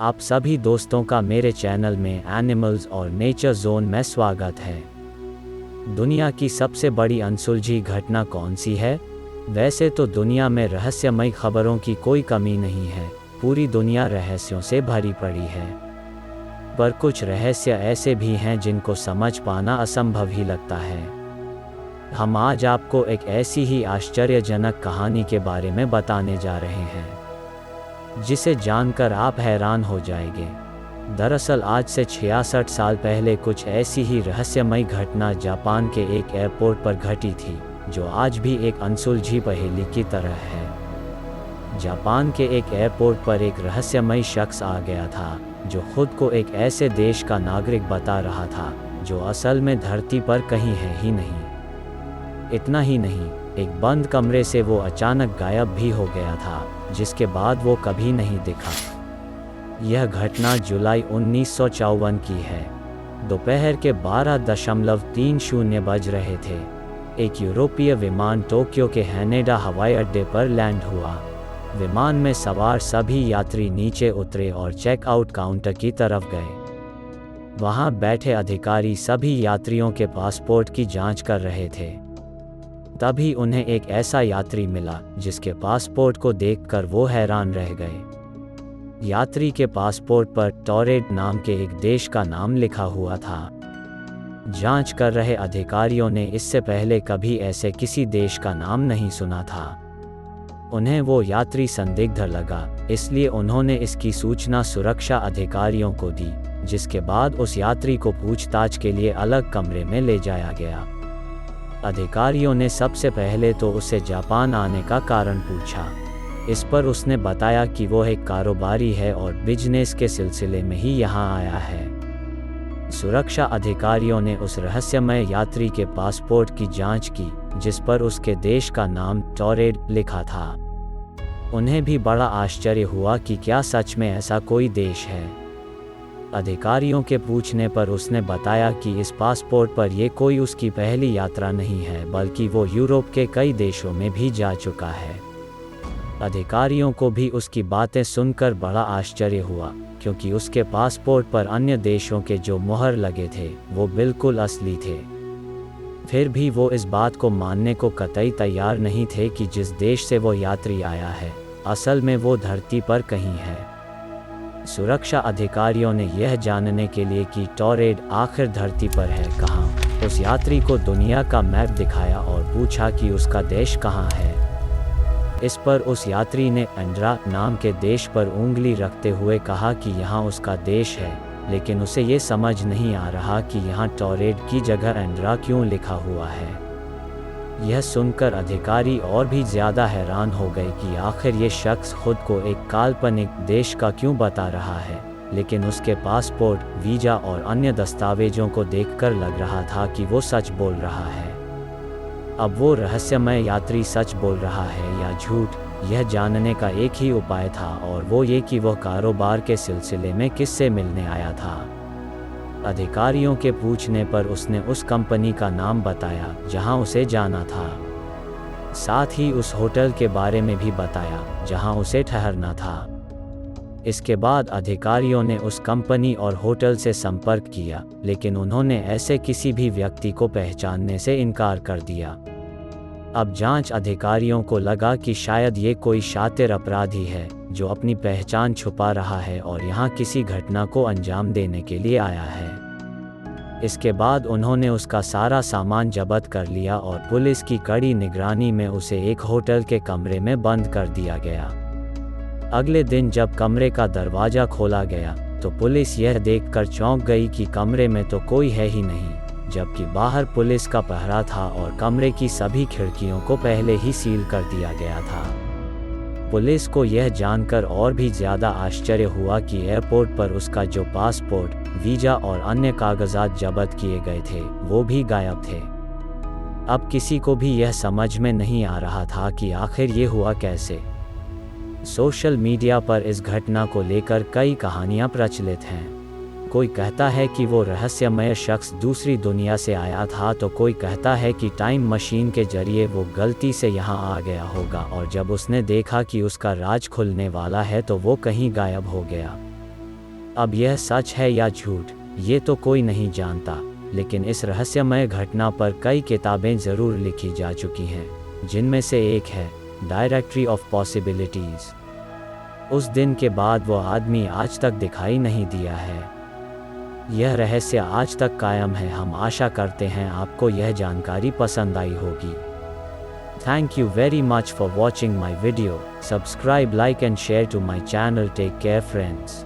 आप सभी दोस्तों का मेरे चैनल में एनिमल्स और नेचर जोन में स्वागत है। दुनिया की सबसे बड़ी अनसुलझी घटना कौन सी है? वैसे तो दुनिया में रहस्यमयी खबरों की कोई कमी नहीं है, पूरी दुनिया रहस्यों से भरी पड़ी है। पर कुछ रहस्य ऐसे भी हैं जिनको समझ पाना असंभव ही लगता है। हम आज आपको एक ऐसी ही आश्चर्यजनक कहानी के बारे में बताने जा रहे हैं जिसे जानकर आप हैरान हो जाएंगे। दरअसल आज से 66 साल पहले कुछ ऐसी ही रहस्यमयी घटना जापान के एक एयरपोर्ट पर घटी थी, जो आज भी एक अनसुलझी पहेली की तरह है। जापान के एक एयरपोर्ट पर एक रहस्यमयी शख्स आ गया था, जो खुद को एक ऐसे देश का नागरिक बता रहा था जो असल में धरती पर कहीं है ही नहीं। इतना ही नहीं, एक बंद कमरे से वो अचानक गायब भी हो गया था, जिसके बाद वो कभी नहीं दिखा। यह घटना जुलाई 1954 की है। दोपहर के 12:30 बज रहे थे। एक यूरोपीय विमान टोक्यो के हैनेडा हवाई अड्डे पर लैंड हुआ। विमान में सवार सभी यात्री नीचे उतरे और चेकआउट काउंटर की तरफ गए। वहां बैठे अधिकारी सभी यात्रियों के पासपोर्ट की जांच कर रहे थे। तभी उन्हें एक ऐसा यात्री मिला जिसके पासपोर्ट को देखकर वो हैरान रह गए। यात्री के पासपोर्ट पर टॉरेड नाम के एक देश का नाम लिखा हुआ था। जांच कर रहे अधिकारियों ने इससे पहले कभी ऐसे किसी देश का नाम नहीं सुना था। उन्हें वो यात्री संदिग्ध लगा, इसलिए उन्होंने इसकी सूचना सुरक्षा अधिकारियों को दी, जिसके बाद उस यात्री को पूछताछ के लिए अलग कमरे में ले जाया गया। अधिकारियों ने सबसे पहले तो उसे जापान आने का कारण पूछा। इस पर उसने बताया कि वो एक कारोबारी है और बिजनेस के सिलसिले में ही यहाँ आया है। सुरक्षा अधिकारियों ने उस रहस्यमय यात्री के पासपोर्ट की जांच की, जिस पर उसके देश का नाम टॉरेड लिखा था। उन्हें भी बड़ा आश्चर्य हुआ कि क्या सच में ऐसा कोई देश है। अधिकारियों के पूछने पर उसने बताया कि इस पासपोर्ट पर यह कोई उसकी पहली यात्रा नहीं है, बल्कि वो यूरोप के कई देशों में भी जा चुका है। अधिकारियों को भी उसकी बातें सुनकर बड़ा आश्चर्य हुआ, क्योंकि उसके पासपोर्ट पर अन्य देशों के जो मुहर लगे थे वो बिल्कुल असली थे। फिर भी वो इस बात को मानने को कतई तैयार नहीं थे कि जिस देश से वो यात्री आया है, असल में वो धरती पर कहीं है। सुरक्षा अधिकारियों ने यह जानने के लिए कि टॉरेड आखिर धरती पर है कहाँ, उस यात्री को दुनिया का मैप दिखाया और पूछा कि उसका देश कहाँ है। इस पर उस यात्री ने एंड्रा नाम के देश पर उंगली रखते हुए कहा कि यहाँ उसका देश है, लेकिन उसे ये समझ नहीं आ रहा कि यहाँ टॉरेड की जगह एंड्रा क्यों लिखा हुआ है। यह सुनकर अधिकारी और भी ज़्यादा हैरान हो गए कि आखिर ये शख्स खुद को एक काल्पनिक देश का क्यों बता रहा है, लेकिन उसके पासपोर्ट, वीज़ा और अन्य दस्तावेजों को देखकर लग रहा था कि वो सच बोल रहा है। अब वो रहस्यमय यात्री सच बोल रहा है या झूठ, यह जानने का एक ही उपाय था, और वो ये कि वह कारोबार के सिलसिले में किससे मिलने आया था। अधिकारियों के पूछने पर उसने उस कंपनी का नाम बताया जहां उसे जाना था। साथ ही उस होटल के बारे में भी बताया जहां उसे ठहरना था। इसके बाद अधिकारियों ने उस कंपनी और होटल से संपर्क किया, लेकिन उन्होंने ऐसे किसी भी व्यक्ति को पहचानने से इनकार कर दिया। अब जांच अधिकारियों को लगा कि शायद ये कोई शातिर अपराधी है जो अपनी पहचान छुपा रहा है और यहाँ किसी घटना को अंजाम देने के लिए आया है। इसके बाद उन्होंने उसका सारा सामान जब्त कर लिया और पुलिस की कड़ी निगरानी में उसे एक होटल के कमरे में बंद कर दिया गया। अगले दिन जब कमरे का दरवाज़ा खोला गया तो पुलिस यह देखकर चौंक गई कि कमरे में तो कोई है ही नहीं, जबकि बाहर पुलिस का पहरा था और कमरे की सभी खिड़कियों को पहले ही सील कर दिया गया था। पुलिस को यह जानकर और भी ज़्यादा आश्चर्य हुआ कि एयरपोर्ट पर उसका जो पासपोर्ट, वीज़ा और अन्य कागजात जब्त किए गए थे वो भी गायब थे। अब किसी को भी यह समझ में नहीं आ रहा था कि आखिर ये हुआ कैसे। सोशल मीडिया पर इस घटना को लेकर कई कहानियाँ प्रचलित हैं। कोई कहता है कि वो रहस्यमय शख्स दूसरी दुनिया से आया था, तो कोई कहता है कि टाइम मशीन के जरिए वो गलती से यहाँ आ गया होगा और जब उसने देखा कि उसका राज खुलने वाला है तो वो कहीं गायब हो गया। अब यह सच है या झूठ, ये तो कोई नहीं जानता, लेकिन इस रहस्यमय घटना पर कई किताबें ज़रूर लिखी जा चुकी हैं, जिनमें से एक है डायरेक्टरी ऑफ पॉसिबिलिटीज़। उस दिन के बाद वो आदमी आज तक दिखाई नहीं दिया है। यह रहस्य आज तक कायम है। हम आशा करते हैं आपको यह जानकारी पसंद आई होगी। Thank you very much for watching my video. Subscribe, like and share to my channel. Take care friends.